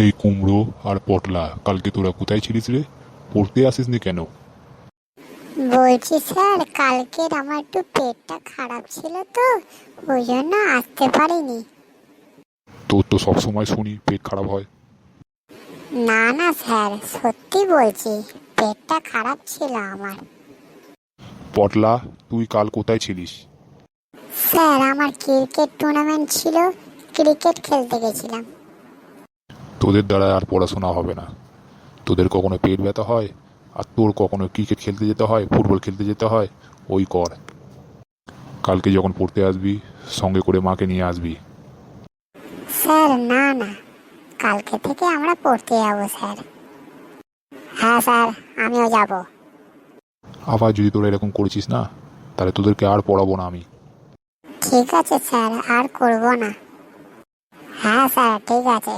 এই কুমড়ো আর পটলা, কালকে তোরা কোথায় ছিলিস রে? পড়তে আসিসনি কেন? বলছি স্যার, কালকের আমার একটু পেটটা খারাপ ছিল তো, ওই জন্য আসতে পারিনি। তোর তো সবসময় শুনি পেট খারাপ হয়। না না স্যার, সত্যি বলছি, পেটটা খারাপ ছিল আমার। পটলা, তুই কাল কোথায় ছিলিস? স্যার, আমার ক্রিকেট টুর্নামেন্ট ছিল, ক্রিকেট খেলতে গেছিলাম। তোদের দ্বারা আর পড়াশোনা হবে না। তোদের কখনো পেট ব্যথা হয়, আর তোর কখনো ক্রিকেট খেলতে যেতে হয়, ফুটবল খেলতে যেতে হয়, ওই কর। কালকে যখন পড়তে আসবি, সঙ্গে করে মাকে নিয়ে আসবি। স্যার না না, কালকে থেকে আমরা পড়তে যাবো স্যার। হ্যাঁ স্যার, আমিও যাব। আবার যদি তোরা এরকম করেছিস না, তাহলে তোদেরকে আর পড়াবো না আমি। ঠিক আছে স্যার, আর করব না। হ্যাঁ স্যার, ঠিক আছে।